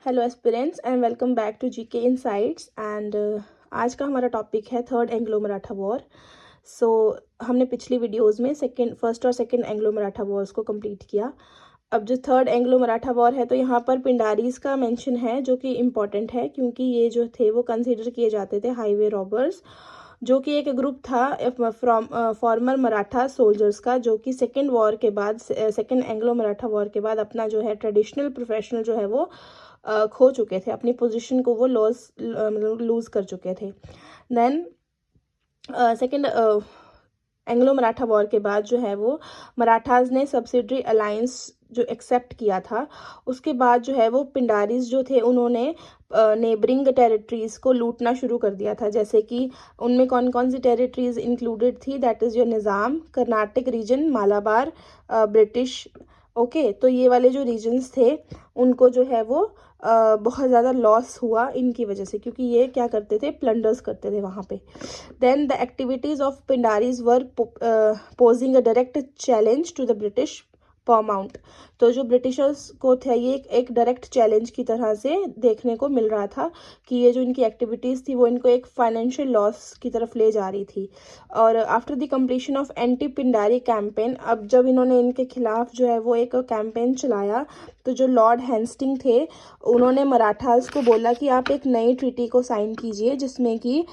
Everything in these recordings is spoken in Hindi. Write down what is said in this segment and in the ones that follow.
Hello aspirants and welcome back to GK insights and आज का हमारा टॉपिक है third Anglo Maratha war. So हमने पिछली वीडियोस में फर्स्ट और सेकंड एंग्लो मराठा वॉर्स को कंप्लीट किया। अब जो थर्ड एंग्लो मराठा वॉर है तो यहाँ पर पिंडारीज का मेंशन है जो कि इम्पॉर्टेंट है क्योंकि ये जो थे वो कंसिडर किए जाते थे हाईवे रॉबर्स, जो कि एक ग्रुप था फ्रॉम फॉर्मर मराठा सोल्जर्स का, जो कि सेकेंड वॉर के बाद सेकेंड एंग्लो मराठा वॉर के बाद अपना जो है ट्रेडिशनल प्रोफेशनल जो है वो खो चुके थे, अपनी पोजीशन को वो मतलब लूज कर चुके थे। Then second Anglo Maratha war के बाद जो है वो मराठाज ने सब्सिडरी अलायंस जो एक्सेप्ट किया था, उसके बाद जो है वो पिंडारीज जो थे उन्होंने नेबरिंग टेरिटरीज को लूटना शुरू कर दिया था। जैसे कि उनमें कौन कौन सी टेरिटरीज इंक्लूडेड थी, that is your Nizam, Karnataka region, Malabar, British. Okay, तो ये वाले जो रीजन्स थे उनको जो है वो बहुत ज़्यादा लॉस हुआ इनकी वजह से, क्योंकि ये क्या करते थे, प्लंडर्स करते थे वहाँ पे। Then the activities of Pindaris were posing a direct challenge to the British paramount. तो जो ब्रिटिशर्स को थे ये एक डायरेक्ट चैलेंज की तरह से देखने को मिल रहा था कि ये जो इनकी एक्टिविटीज़ थी वो इनको एक फाइनेंशियल लॉस की तरफ ले जा रही थी। और after the completion of anti Pindari campaign, अब जब इन्होंने इनके खिलाफ जो है वो एक कैंपेन चलाया तो जो लॉर्ड हेस्टिंग थे उन्होंने मराठास को बोला कि आप एक नई ट्रीटी को साइन कीजिए जिसमें कि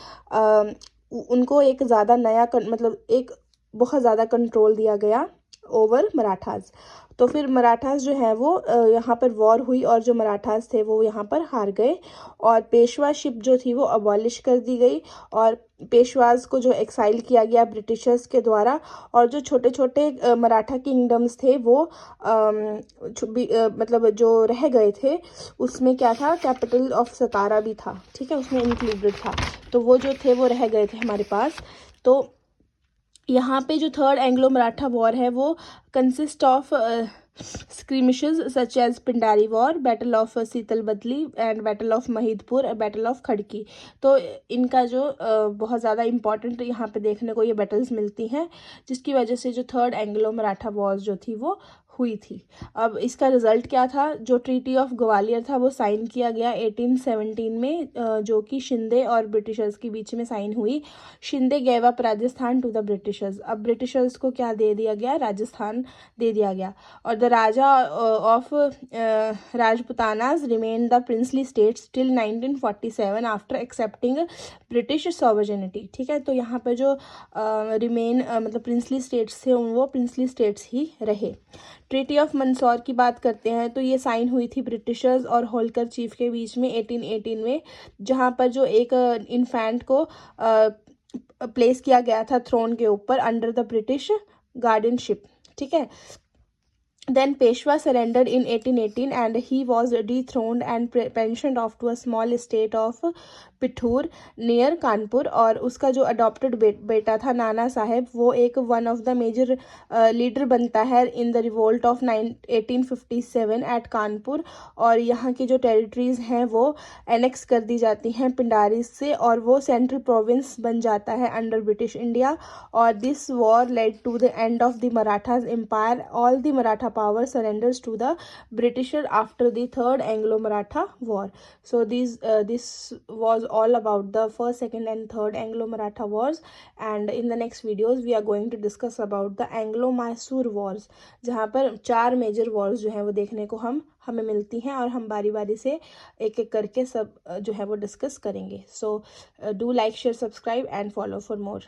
उनको एक ज़्यादा नया मतलब एक बहुत ज़्यादा कंट्रोल दिया गया ओवर मराठास। तो फिर मराठास जो है वो यहाँ पर वॉर हुई और जो मराठास थे वो यहाँ पर हार गए और पेशवाशिप जो थी वो अबॉलिश कर दी गई और पेशवाज को जो एक्साइल किया गया ब्रिटिशर्स के द्वारा। और जो छोटे छोटे मराठा किंगडम्स थे वो मतलब जो रह गए थे उसमें क्या था, कैपिटल ऑफ सतारा भी था, ठीक है, उसमें इंक्लूडेड था। तो वो जो थे वो रह गए थे हमारे पास। तो यहाँ पे जो थर्ड एंग्लो मराठा वॉर है वो consist of skirmishes such as Pindari war, battle of Sitabaldi and battle of Mahidpur, battle of Khadki. तो इनका जो बहुत ज़्यादा इंपॉर्टेंट यहाँ पे देखने को ये बैटल्स मिलती हैं, जिसकी वजह से जो थर्ड एंग्लो मराठा वॉर जो थी वो हुई थी। अब इसका रिजल्ट क्या था, जो ट्रीटी ऑफ ग्वालियर था वो साइन किया गया 1817 में, जो कि शिंदे और ब्रिटिशर्स के बीच में साइन हुई। Shinde gave up Rajasthan to the britishers. अब ब्रिटिशर्स को क्या दे दिया गया, राजस्थान दे दिया गया। और the raja of Rajputanas remain the princely states till 1947 after accepting British sovereignty. ठीक है, तो यहाँ पर जो रिमेन मतलब प्रिंसली स्टेट्स थे वो प्रिंसली स्टेट्स ही रहे। ट्रीटी ऑफ मंदसौर की बात करते हैं तो ये साइन हुई थी ब्रिटिशर्स और होलकर चीफ के बीच में 1818 में, जहाँ पर जो एक इन्फेंट को प्लेस किया गया था थ्रोन के ऊपर अंडर द ब्रिटिश गार्डियनशिप। ठीक है, then Peshwa surrendered in 1818 and he was dethroned and pensioned off to a small estate of Bithoor near Kanpur. और उसका जो अडॉप्टेड बेटा था नाना साहेब वो एक one of the major leader बनता है in the revolt of 1857 at Kanpur. और यहाँ की जो टेरिटरीज हैं वो एनेक्स कर दी जाती हैं पिंडारी से और वो सेंट्रल प्रोविंस बन जाता है अंडर ब्रिटिश इंडिया। और this war led to the end of the Marathas empire. All the Maratha power surrenders to the Britisher after the third Anglo-Maratha war. So this was all about the first, second and third Anglo-Maratha wars, and in the next videos we are going to discuss about the Anglo-Mysore wars, जहाँ पर 4 मेजर वॉर्स जो हैं वो देखने को हमें मिलती हैं और हम बारी बारी से एक एक करके सब जो है वो डिस्कस करेंगे। So do like, share, subscribe and follow for more.